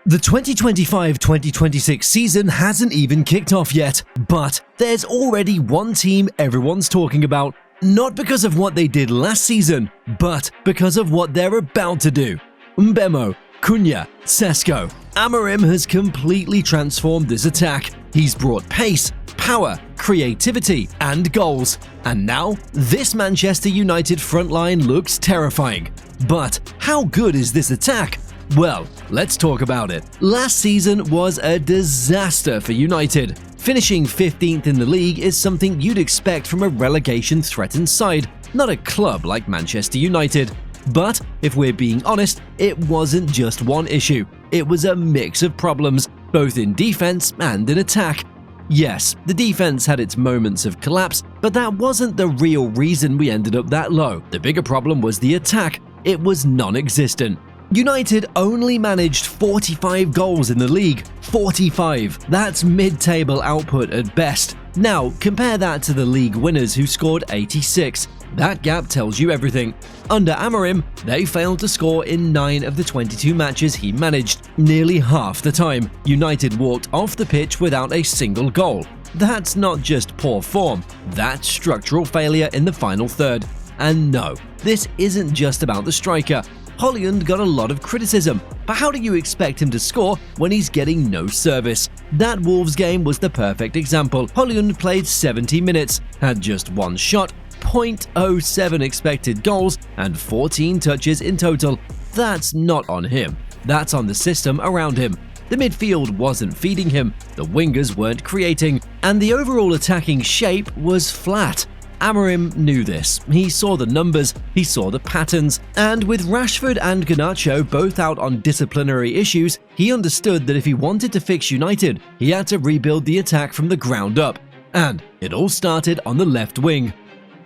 The 2025-2026 season hasn't even kicked off yet, but there's already one team everyone's talking about, not because of what they did last season, but because of what they're about to do. Mbemo, Cunha, Sesko. Amorim has completely transformed this attack. He's brought pace, power, creativity, and goals. And now, this Manchester United front line looks terrifying. But how good is this attack? Well, let's talk about it. Last season was a disaster for United. Finishing 15th in the league is something you'd expect from a relegation-threatened side, not a club like Manchester United. But if we're being honest, it wasn't just one issue. It was a mix of problems, both in defense and in attack. Yes, the defense had its moments of collapse, but that wasn't the real reason we ended up that low. The bigger problem was the attack. It was non-existent. United only managed 45 goals in the league. 45. That's mid-table output at best. Now, compare that to the league winners who scored 86. That gap tells you everything. Under Amorim, they failed to score in 9 of the 22 matches he managed. Nearly half the time, United walked off the pitch without a single goal. That's not just poor form, that's structural failure in the final third. And no, this isn't just about the striker. Holland got a lot of criticism, but how do you expect him to score when he's getting no service? That Wolves game was the perfect example. Holland played 70 minutes, had just one shot, 0.07 expected goals, and 14 touches in total. That's not on him. That's on the system around him. The midfield wasn't feeding him, the wingers weren't creating, and the overall attacking shape was flat. Amorim knew this. He saw the numbers, he saw the patterns, and with Rashford and Garnacho both out on disciplinary issues, he understood that if he wanted to fix United, he had to rebuild the attack from the ground up. And it all started on the left wing.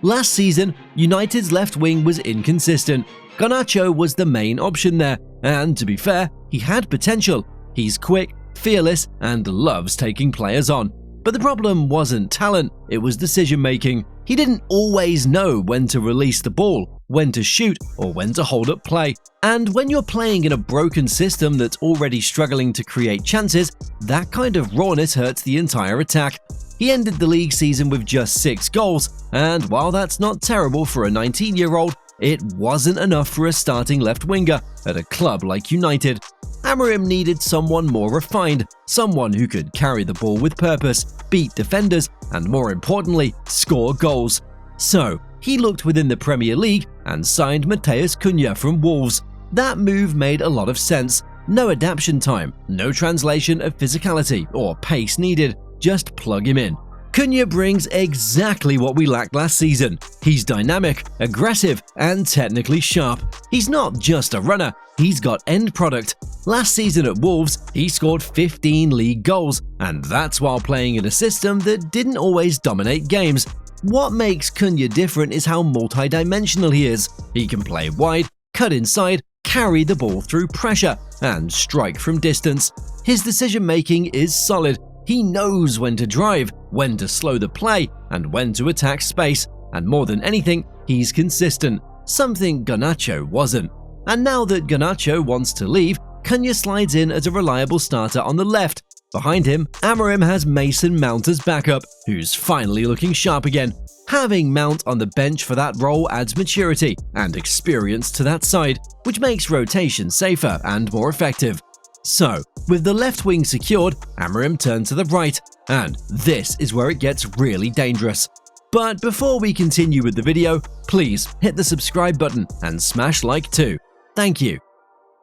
Last season, United's left wing was inconsistent. Garnacho was the main option there, and to be fair, he had potential. He's quick, fearless, and loves taking players on. But the problem wasn't talent, it was decision-making. He didn't always know when to release the ball, when to shoot, or when to hold up play. And when you're playing in a broken system that's already struggling to create chances, that kind of rawness hurts the entire attack. He ended the league season with just 6 goals, and while that's not terrible for a 19-year-old, it wasn't enough for a starting left winger at a club like United. Amorim needed someone more refined, someone who could carry the ball with purpose, beat defenders, and more importantly, score goals. So, he looked within the Premier League and signed Matheus Cunha from Wolves. That move made a lot of sense. No adaptation time, no translation of physicality or pace needed, just plug him in. Cunha brings exactly what we lacked last season. He's dynamic, aggressive, and technically sharp. He's not just a runner, he's got end product. Last season at Wolves, he scored 15 league goals, and that's while playing in a system that didn't always dominate games. What makes Cunha different is how multidimensional he is. He can play wide, cut inside, carry the ball through pressure, and strike from distance. His decision-making is solid. He knows when to drive, when to slow the play, and when to attack space. And more than anything, he's consistent, something Garnacho wasn't. And now that Garnacho wants to leave, Cunha slides in as a reliable starter on the left. Behind him, Amorim has Mason Mount as backup, who's finally looking sharp again. Having Mount on the bench for that role adds maturity and experience to that side, which makes rotation safer and more effective. So, with the left wing secured, Amorim turned to the right, and this is where it gets really dangerous. But before we continue with the video, please hit the subscribe button and smash like too. Thank you.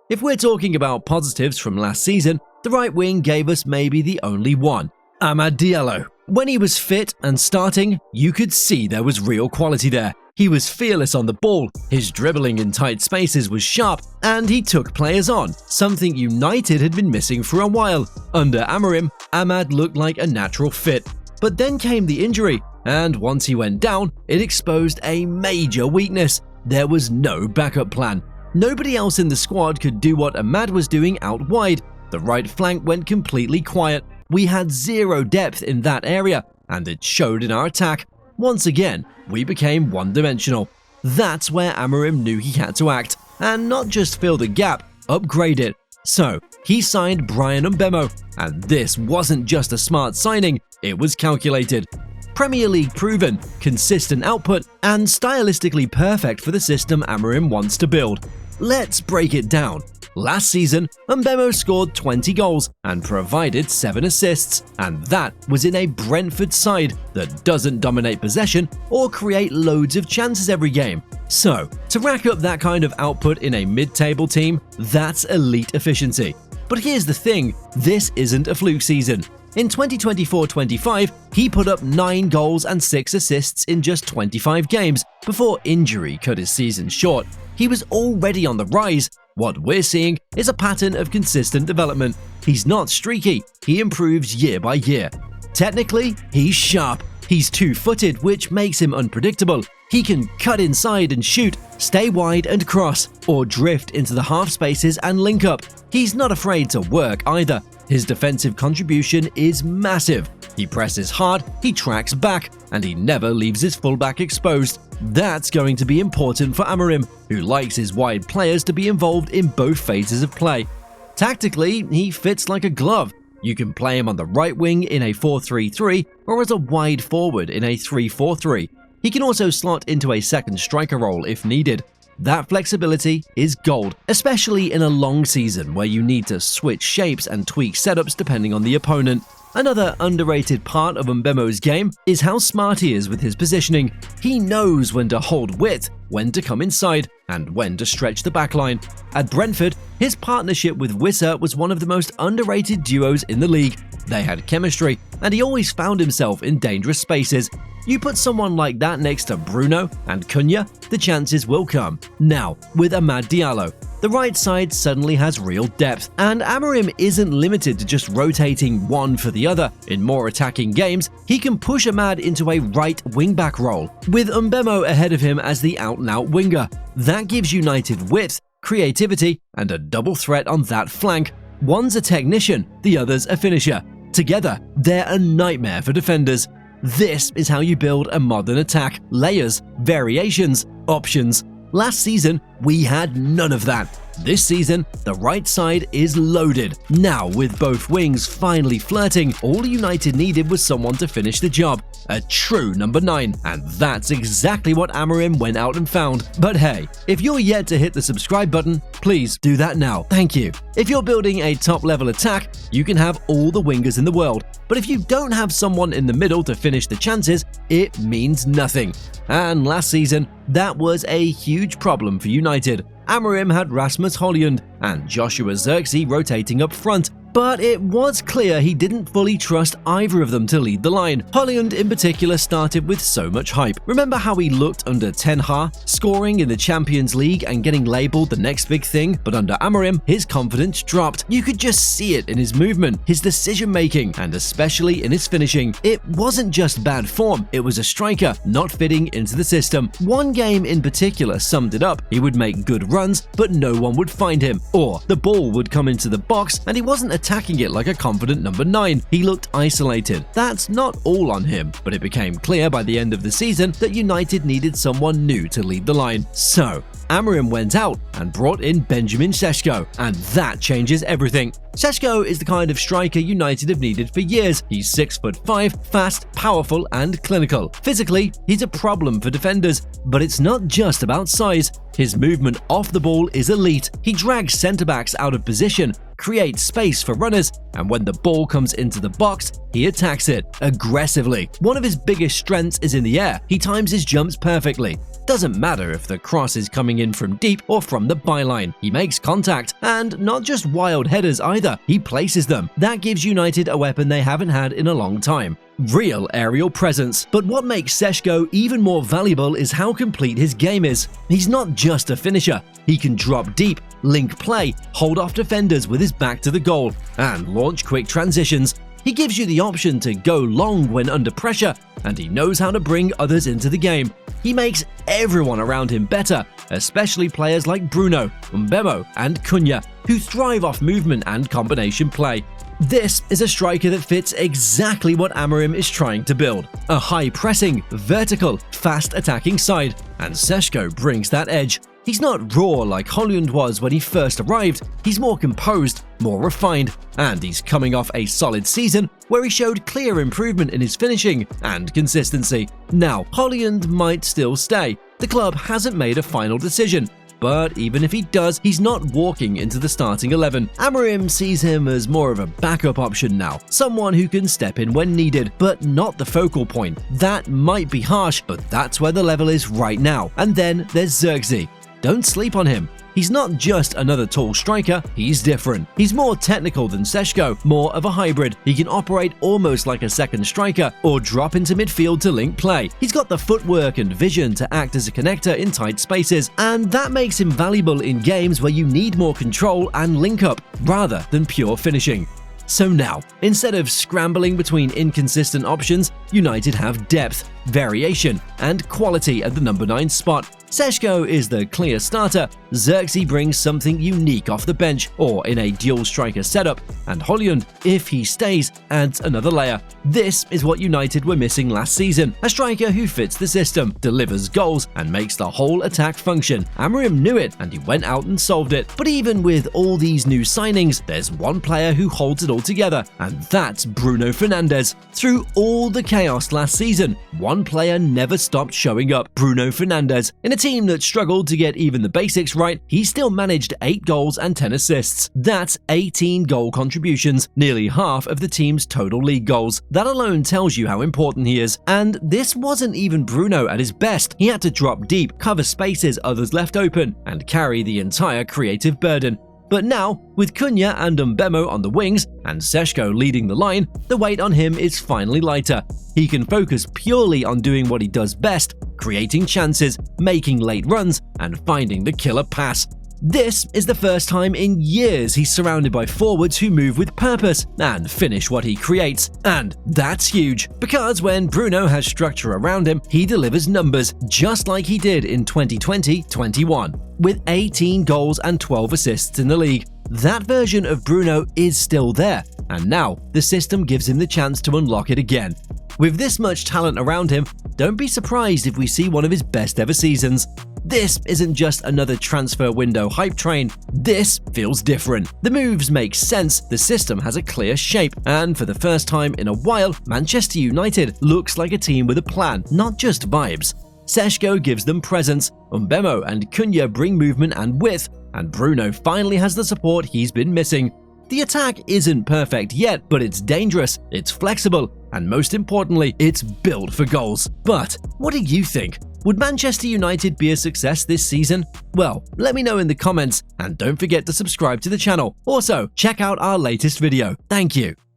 If we're talking about positives from last season, the right wing gave us maybe the only one, Amad Diallo. When he was fit and starting, you could see there was real quality there. He was fearless on the ball, his dribbling in tight spaces was sharp, and he took players on, something United had been missing for a while. Under Amorim, Amad looked like a natural fit. But then came the injury, and once he went down, it exposed a major weakness. There was no backup plan. Nobody else in the squad could do what Amad was doing out wide. The right flank went completely quiet. We had zero depth in that area, and it showed in our attack. Once again, we became one-dimensional. That's where Amorim knew he had to act, and not just fill the gap, upgrade it. So he signed Brian Mbemo, and this wasn't just a smart signing, it was calculated. Premier League proven, consistent output, and stylistically perfect for the system Amorim wants to build. Let's break it down. Last season, Mbemo scored 20 goals and provided 7 assists, and that was in a Brentford side that doesn't dominate possession or create loads of chances every game. So, to rack up that kind of output in a mid-table team, that's elite efficiency. But here's the thing, this isn't a fluke season. In 2024-25, he put up 9 goals and 6 assists in just 25 games before injury cut his season short. He was already on the rise. What we're seeing is a pattern of consistent development. He's not streaky, he improves year by year. Technically, he's sharp. He's two-footed, which makes him unpredictable. He can cut inside and shoot, stay wide and cross, or drift into the half spaces and link up. He's not afraid to work either. His defensive contribution is massive. He presses hard, he tracks back, and he never leaves his fullback exposed. That's going to be important for Amorim, who likes his wide players to be involved in both phases of play. Tactically, he fits like a glove. You can play him on the right wing in a 4-3-3 or as a wide forward in a 3-4-3. He can also slot into a second striker role if needed. That flexibility is gold, especially in a long season where you need to switch shapes and tweak setups depending on the opponent. Another underrated part of Mbemo's game is how smart he is with his positioning. He knows when to hold width, when to come inside, and when to stretch the backline. At Brentford, his partnership with Wissa was one of the most underrated duos in the league. They had chemistry, and he always found himself in dangerous spaces. You put someone like that next to Bruno and Cunha, the chances will come. Now, with Amad Diallo, the right side suddenly has real depth, and Amorim isn't limited to just rotating one for the other. In more attacking games, he can push Amad into a right wing-back role, with Mbemo ahead of him as the out-and-out winger. That gives United width, creativity, and a double threat on that flank. One's a technician, the other's a finisher. Together, they're a nightmare for defenders. This is how you build a modern attack. Layers, variations, options. Last season, we had none of that. This season, the right side is loaded. Now, with both wings finally flirting, all United needed was someone to finish the job. A true number 9, and that's exactly what Amorim went out and found. But hey, if you're yet to hit the subscribe button, please do that now. Thank you. If you're building a top-level attack, you can have all the wingers in the world. But if you don't have someone in the middle to finish the chances, it means nothing. And last season, that was a huge problem for United. Amorim had Rasmus Højlund and Joshua Zirkzee rotating up front, but it was clear he didn't fully trust either of them to lead the line. Højlund in particular started with so much hype. Remember how he looked under Ten Hag, scoring in the Champions League and getting labelled the next big thing? But under Amorim, his confidence dropped. You could just see it in his movement, his decision-making, and especially in his finishing. It wasn't just bad form, it was a striker not fitting into the system. One game in particular summed it up. He would make good runs, but no one would find him. Or the ball would come into the box and he wasn't attacking it like a confident number 9. He looked isolated. That's not all on him, but it became clear by the end of the season that United needed someone new to lead the line. So, Amorim went out and brought in Benjamin Sesko, and that changes everything. Sesko is the kind of striker United have needed for years. He's 6'5", fast, powerful, and clinical. Physically, he's a problem for defenders, but it's not just about size. His movement off the ball is elite. He drags centre-backs out of position, creates space for runners, and when the ball comes into the box, he attacks it aggressively. One of his biggest strengths is in the air. He times his jumps perfectly. Doesn't matter if the cross is coming in from deep or from the byline. He makes contact, and not just wild headers either. He places them. That gives United a weapon they haven't had in a long time. Real aerial presence. But what makes Sesko even more valuable is how complete his game is. He's not just a finisher. He can drop deep, link play, hold off defenders with his back to the goal, and launch quick transitions. He gives you the option to go long when under pressure, and he knows how to bring others into the game. He makes everyone around him better, especially players like Bruno, Mbemo, and Cunha, who thrive off movement and combination play. This is a striker that fits exactly what Amorim is trying to build. A high-pressing, vertical, fast-attacking side, and Sesko brings that edge. He's not raw like Højlund was when he first arrived, he's more composed, more refined, and he's coming off a solid season where he showed clear improvement in his finishing and consistency. Now, Højlund might still stay. The club hasn't made a final decision, but even if he does, he's not walking into the starting 11. Amorim sees him as more of a backup option now, someone who can step in when needed, but not the focal point. That might be harsh, but that's where the level is right now. And then there's Xerxes. Don't sleep on him. He's not just another tall striker, he's different. He's more technical than Sesko, more of a hybrid. He can operate almost like a second striker or drop into midfield to link play. He's got the footwork and vision to act as a connector in tight spaces, and that makes him valuable in games where you need more control and link up rather than pure finishing. So now, instead of scrambling between inconsistent options, United have depth, variation, and quality at the number 9 spot. Sesko is the clear starter, Xerxes brings something unique off the bench or in a dual striker setup, and Højlund, if he stays, adds another layer. This is what United were missing last season, a striker who fits the system, delivers goals, and makes the whole attack function. Amorim knew it, and he went out and solved it. But even with all these new signings, there's one player who holds it all together, and that's Bruno Fernandes. Through all the chaos last season, one player never stopped showing up, Bruno Fernandes. In a team that struggled to get even the basics right, he still managed 8 goals and 10 assists. That's 18 goal contributions, nearly half of the team's total league goals. That alone tells you how important he is. And this wasn't even Bruno at his best. He had to drop deep, cover spaces others left open, and carry the entire creative burden. But now, with Cunha and Mbemo on the wings and Sesko leading the line, the weight on him is finally lighter. He can focus purely on doing what he does best, creating chances, making late runs, and finding the killer pass. This is the first time in years he's surrounded by forwards who move with purpose and finish what he creates. And that's huge, because when Bruno has structure around him, he delivers numbers just like he did in 2020-21, with 18 goals and 12 assists in the league. That version of Bruno is still there, and now the system gives him the chance to unlock it again. With this much talent around him, don't be surprised if we see one of his best ever seasons. This isn't just another transfer window hype train. This feels different. The moves make sense, the system has a clear shape, and for the first time in a while, Manchester United looks like a team with a plan, not just vibes. Sesko gives them presence, Mbemo and Cunha bring movement and width, and Bruno finally has the support he's been missing. The attack isn't perfect yet, but it's dangerous, it's flexible, and most importantly, it's built for goals. But what do you think? Would Manchester United be a success this season? Well, let me know in the comments, and don't forget to subscribe to the channel. Also, check out our latest video. Thank you.